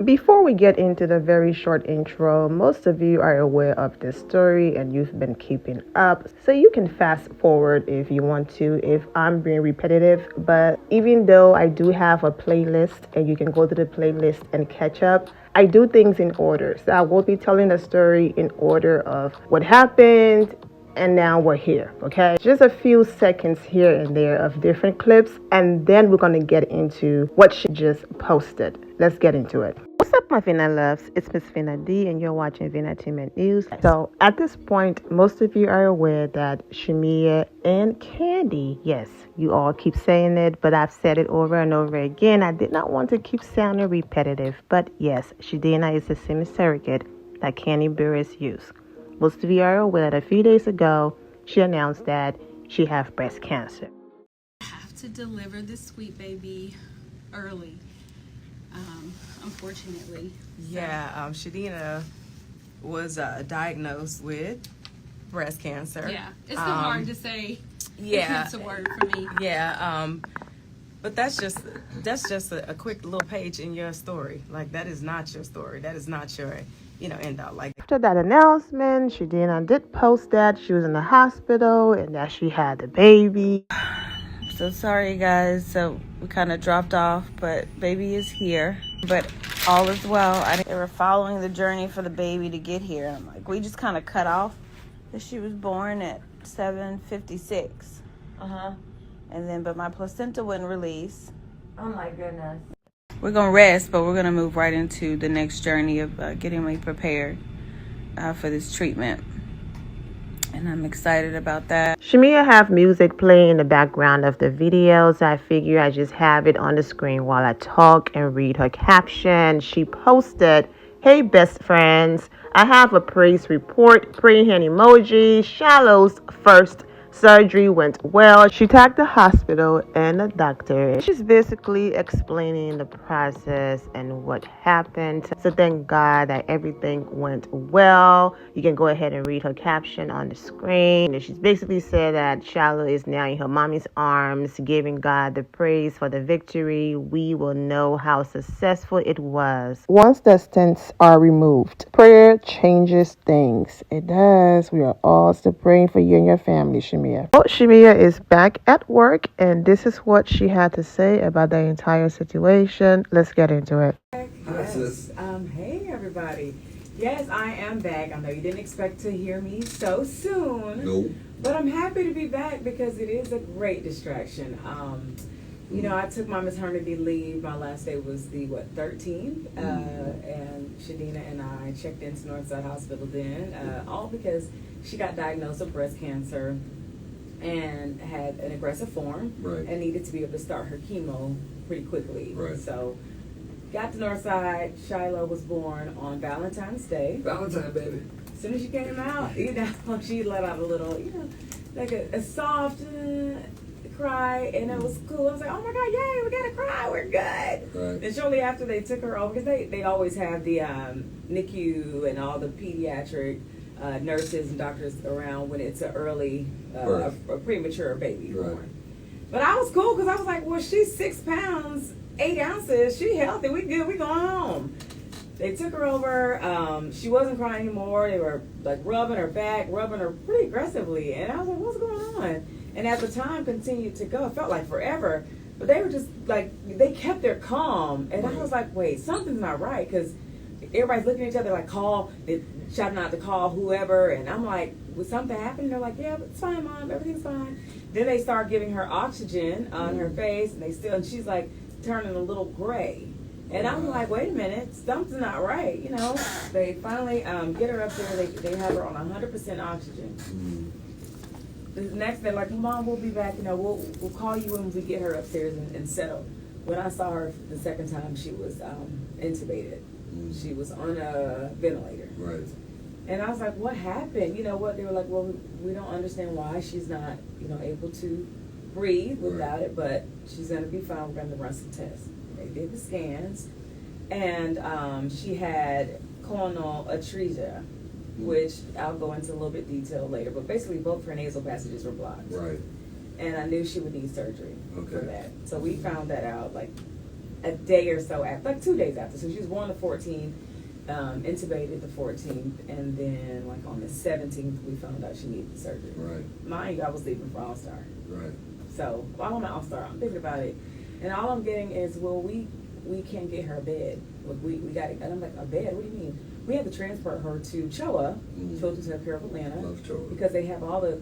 Before we get into the very short intro, most of you are aware of this story and you've been keeping up. So you can fast forward if you want to, if I'm being repetitive. But even though I do have a playlist and you can go to the playlist and catch up, I do things in order. So I will be telling the story in order of what happened and now we're here, okay? Just a few seconds here and there of different clips, and then we're gonna get into what she just posted. Let's get into it. What's up, my Vina loves? It's Miss Vina D, and you're watching Vinatimate News. So at this point, most of you are aware that Shamia and Candy, yes, you all keep saying it, but I've said it over and over again. I did not want to keep sounding repetitive, but yes, Shadina is the same surrogate that Candy Burris used. Most of you are aware that a few days ago, she announced that she has breast cancer. I have to deliver this sweet baby early, unfortunately. Yeah, Shadina was diagnosed with breast cancer. Yeah, it's so hard to say. Yeah, it's a word for me. Yeah, but that's just a quick little page in your story. Like, that is not your story. That is not your end all. Like, after that announcement, Shadina did post that she was in the hospital and that she had the baby. So sorry, guys. So we kind of dropped off, but baby is here. But all is well. They were following the journey for the baby to get here. I'm like, we just kind of cut off that she was born at 7:56. And then, but my placenta wouldn't release. oh my goodness. We're going to rest, but we're going to move right into the next journey of getting me prepared for this treatment. And I'm excited about that. Shamia have music playing in the background of the videos. I figure I just have it on the screen while I talk and read her caption. She posted, "Hey best friends, I have a praise report, praying hand emoji. Shiloh's first surgery went well." She tagged the hospital and the doctor. She's basically explaining the process and what happened. So thank God that everything went well. You can go ahead and read her caption on the screen. And she's basically said that Shiloh is now in her mommy's arms, giving God the praise for the victory. We will know how successful it was once the stents are removed. Prayer changes things. It does. We are all still praying for you and your family, Shamia. Well, Shamia is back at work, and this is what she had to say about the entire situation. Let's get into it. Yes. Hey, everybody. Yes, I am back. I know you didn't expect to hear me so soon. No. But I'm happy to be back because it is a great distraction. I took my maternity leave. My last day was the 13th, and Shadina and I checked into Northside Hospital then, all because she got diagnosed with breast cancer and had an aggressive form, Right. and needed to be able to start her chemo pretty quickly. Right. So got to Northside. Shiloh was born on Valentine's Day. Valentine, baby. As soon as she came out, she let out a little, like a soft cry, and it was cool. I was like, oh my God, yay, we got to cry, we're good. Right. And shortly after they took her over, because they always have the NICU and all the pediatric nurses and doctors around when it's an early, a premature baby born. But I was cool because I was like, well, she's 6 pounds, 8 ounces. She healthy. We good. We going home. They took her over. She wasn't crying anymore. They were like rubbing her back, rubbing her pretty aggressively. And I was like, what's going on? And as the time continued to go, it felt like forever. But they were just like, they kept their calm. And I was like, wait, something's not right. Because everybody's looking at each other like, they're shouting out to call whoever. And I'm like, was something happening? They're like, yeah, it's fine, Mom. Everything's fine. Then they start giving her oxygen on her face. And she's like turning a little gray. And I'm like, wait a minute, something's not right. They finally get her up there. They have her on 100% oxygen. The next day, like, Mom, we'll be back. We'll call you when we get her upstairs and settle. When I saw her the second time, she was intubated. She was on a ventilator. Right. And I was like, what happened? They were like, well, we don't understand why she's not, able to breathe without it, but she's going to be fine. We're going to run some tests. They did the scans, and she had coronal atresia, which I'll go into a little bit detail later, but basically both her nasal passages were blocked. Right. And I knew she would need surgery for that. So we found that out like a day or so after, like 2 days after. So she was born the 14th, intubated the 14th, and then like on the 17th we found out she needed surgery. Right. Mind you, I was leaving for All-Star. Right. So while I'm at All-Star, I'm thinking about it, and all I'm getting is, well, we can't get her a bed. We got it. And I'm like, a bed? What do you mean? We had to transport her to CHOA, Children's Healthcare of Atlanta, Love CHOA. because they have all the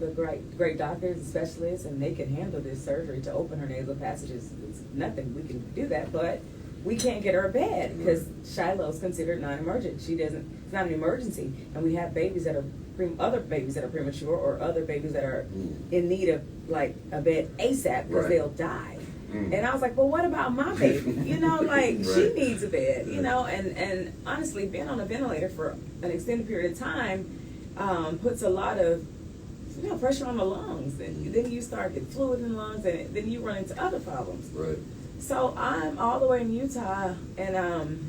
great doctors and specialists, and they can handle this surgery to open her nasal passages. It's nothing. We can do that, but we can't get her a bed because Shiloh is considered non-emergent. It's not an emergency, and we have babies that are other babies that are premature, or other babies that are in need of like a bed ASAP because they'll die. And I was like, well, what about my baby? You know, like she needs a bed, you know, and honestly, being on a ventilator for an extended period of time puts a lot of pressure on the lungs. And then you start getting fluid in the lungs, and then you run into other problems. Right. So I'm all the way in Utah, and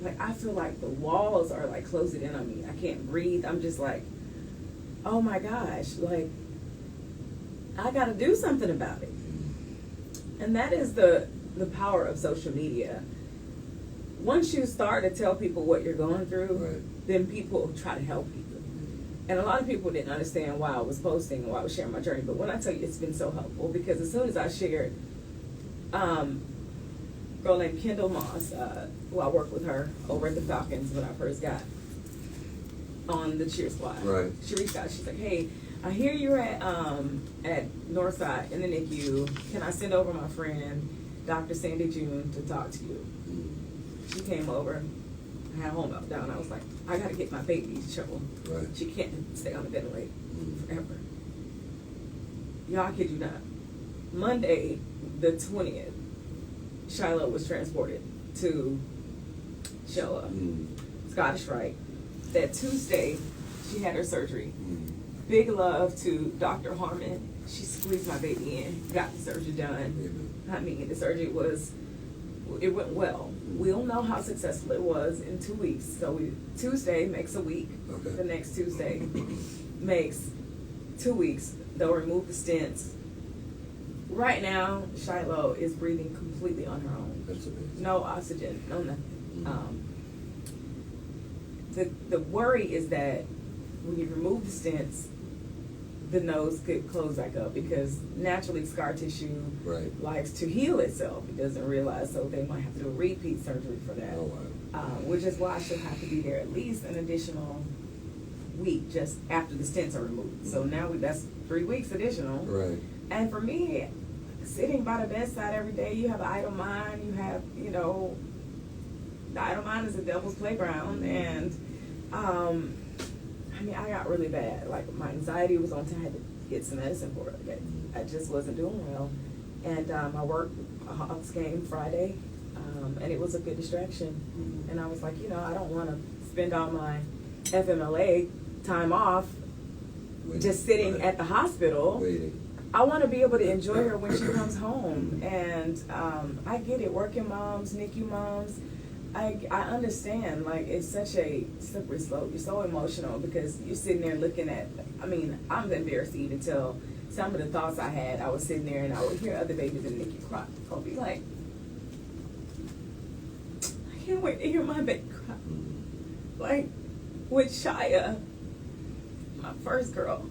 like I feel like the walls are like closing in on me. I can't breathe. I'm just like, oh my gosh, like I got to do something about it. And that is the power of social media. Once you start to tell people what you're going through, then people try to help you. And a lot of people didn't understand why I was posting and why I was sharing my journey. But when I tell you, it's been so helpful, because as soon as I shared, a girl named Kendall Moss, who I worked with her over at the Falcons when I first got on the cheer squad. Right. She reached out. She's like, hey, I hear you're at Northside in the NICU. Can I send over my friend, Dr. Sandy June, to talk to you? She came over. I had a home meltdown. I was like, I got to get my baby shovel. Right. She can't stay on the ventilator forever. Y'all, I kid you not. Monday, the 20th, Shiloh was transported to Shiloh, Scottish Rite. That Tuesday, she had her surgery. Big love to Dr. Harmon. She squeezed my baby in, got the surgery done. I mean, the surgery it went well. We'll know how successful it was in 2 weeks. So Tuesday makes a week. Okay. The next Tuesday makes 2 weeks. They'll remove the stents. Right now, Shiloh is breathing completely on her own. That's amazing. No oxygen, no nothing. The worry is that when you remove the stents, the nose could close back up, because naturally scar tissue likes to heal itself. It doesn't realize, so they might have to do a repeat surgery for that. Oh, wow. Which is why she'll have to be there at least an additional week just after the stents are removed. So now that's 3 weeks additional. Right. And for me, sitting by the bedside every day, you have an idle mind. You have, the idle mind is a devil's playground. And I got really bad. Like, my anxiety was on time. I had to get some medicine for it. I just wasn't doing well. And I worked a Hawks game Friday, and it was a good distraction. And I was like, I don't want to spend all my FMLA time off just sitting at the hospital. I want to be able to enjoy her when she comes home. And I get it. Working moms, NICU moms, I understand, like, it's such a slippery slope. You're so emotional because you're sitting there looking at, I'm embarrassed to even tell some of the thoughts I had. I was sitting there and I would hear other babies in the NICU cry. I'll be like, I can't wait to hear my baby cry. Like, with Shia, my first girl,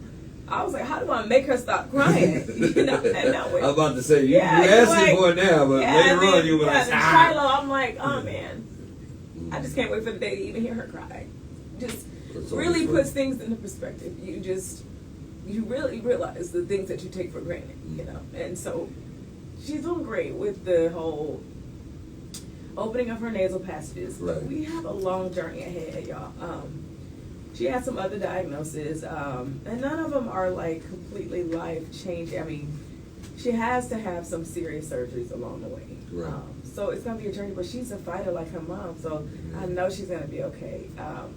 I was like, how do I make her stop crying? And that way. I was about to say, you're asking for it now, but later on you were like, Shiloh, I'm like, oh man. I just can't wait for the day to even hear her cry. Just really puts things into perspective. You really realize the things that you take for granted, And so she's doing great with the whole opening of her nasal passages. Right. We have a long journey ahead, y'all. She has some other diagnoses, and none of them are like completely life-changing. She has to have some serious surgeries along the way. Right. So it's going to be a journey, but she's a fighter like her mom, so I know she's going to be okay.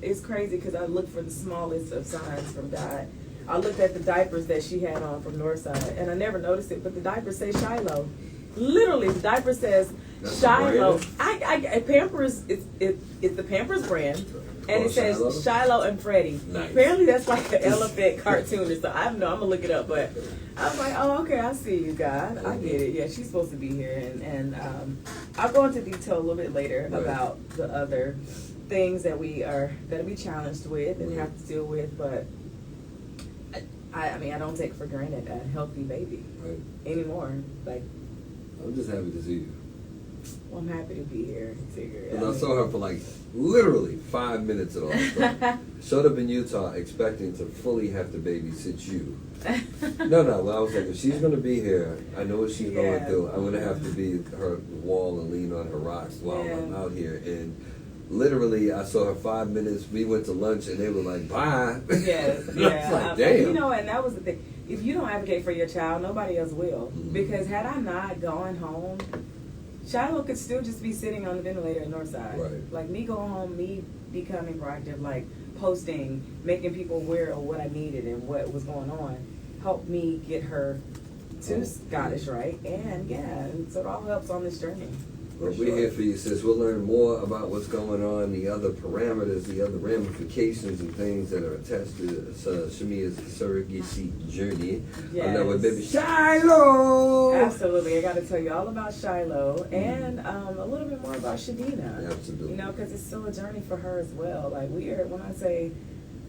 It's crazy because I looked for the smallest of signs from God. I looked at the diapers that she had on from Northside, and I never noticed it, but the diapers say Shiloh. Literally, the diaper says That's Shiloh. brand? Pampers. It's the Pampers brand, and it says Shiloh? Shiloh and Freddie. Nice. Apparently, that's like an elephant cartoon or something. I don't know. I'm gonna look it up, but I was like, oh, okay, I see you, God. I get it. Yeah, she's supposed to be here, and I'll go into detail a little bit later about the other things that we are going to be challenged with and have to deal with, but I mean, I don't take for granted a healthy baby anymore. Like, I'm just happy to see you. well, I'm happy to be here. And I saw her for like literally 5 minutes at all. Showed up in Utah expecting to fully have to babysit you. No, well, I was like, if she's going to be here, I know what she's going through. I'm going to have to be her wall and lean on her rocks while I'm out here. And literally, I saw her 5 minutes. We went to lunch, and they were like, bye. Yes, I was like, damn. You know, and that was the thing. If you don't advocate for your child, nobody else will. Mm-hmm. Because had I not gone home, Shiloh could still just be sitting on the ventilator at Northside. Right. Like, me going home, me becoming proactive, like posting, making people aware of what I needed and what was going on, helped me get her to Scottish, right? And so it all helps on this journey. Well, we're here for you, sis. We'll learn more about what's going on, the other parameters, the other ramifications and things that are attached to Shamia's surrogacy journey. Yes. Now with baby Shiloh. Absolutely. I got to tell you all about Shiloh and a little bit more about Shadina. Absolutely. You know, because it's still a journey for her as well. Like, when I say,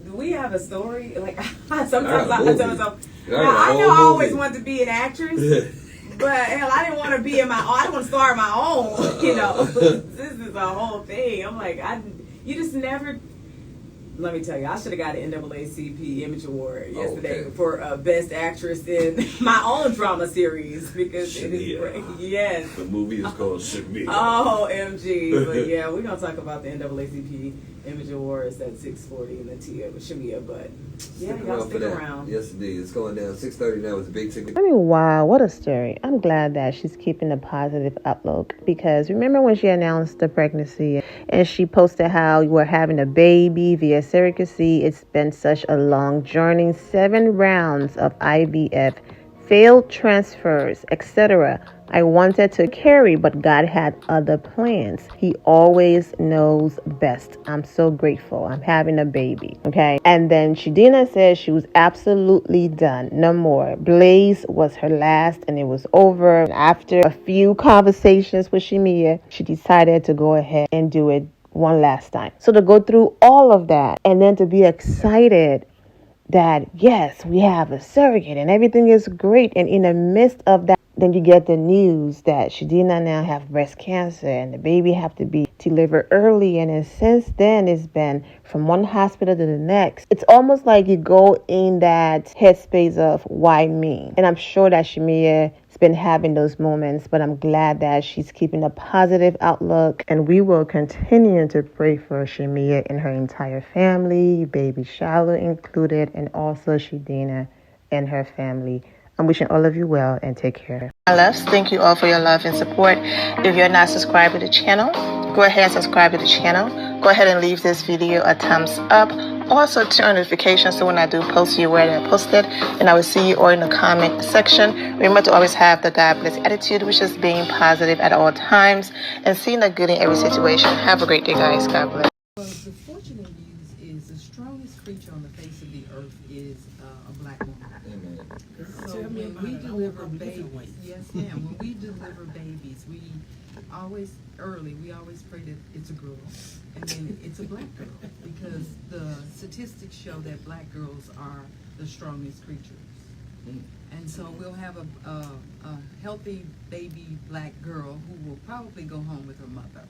do we have a story? Like, sometimes I tell myself, I know I always wanted to be an actress. But hell, I didn't want to be in my own. I didn't want to start my own. You know, this is a whole thing. I'm like, you just never. Let me tell you, I should have got an NAACP Image Award yesterday for Best Actress in my own drama series because it is great. Yes. The movie is called Shamea. Oh, MG. But yeah, we're gonna talk about the NAACP Image Awards at 6:40 in the tea with Shamia. But yeah, y'all stick around. Yes, indeed. It's going down 6:30 now with the big ticket. I mean, wow, what a story. I'm glad that she's keeping a positive outlook because remember when she announced the pregnancy and she posted how you were having a baby via surrogacy. It's been such a long journey, 7 rounds of IVF, failed transfers, etc. I wanted to carry, but God had other plans. He always knows best. I'm so grateful. I'm having a baby. Okay. And then Shadina said she was absolutely done. No more. Blaze was her last and it was over. After a few conversations with Shamia, she decided to go ahead and do it one last time. So to go through all of that and then to be excited that, yes, we have a surrogate and everything is great. And in the midst of that, then you get the news that Shadina now have breast cancer and the baby have to be delivered early. And then since then, it's been from one hospital to the next. It's almost like you go in that headspace of why me? And I'm sure that Shamia has been having those moments, but I'm glad that she's keeping a positive outlook. And we will continue to pray for Shamia and her entire family, baby Shiloh included, and also Shadina and her family. I'm wishing all of you well and take care. My loves, thank you all for your love and support. If you're not subscribed to the channel, go ahead and subscribe to the channel. Go ahead and leave this video a thumbs up. Also turn on notifications so when I do post, you're aware that I posted. And I will see you all in the comment section. Remember to always have the God bless attitude, which is being positive at all times and seeing the good in every situation. Have a great day, guys. God bless. Well, the fortunate news is the strongest creature on the face of the earth is a black woman. So when we deliver babies, yes ma'am, when we deliver babies, we always pray that it's a girl and then it's a black girl because the statistics show that black girls are the strongest creatures. And so we'll have a healthy baby black girl who will probably go home with her mother.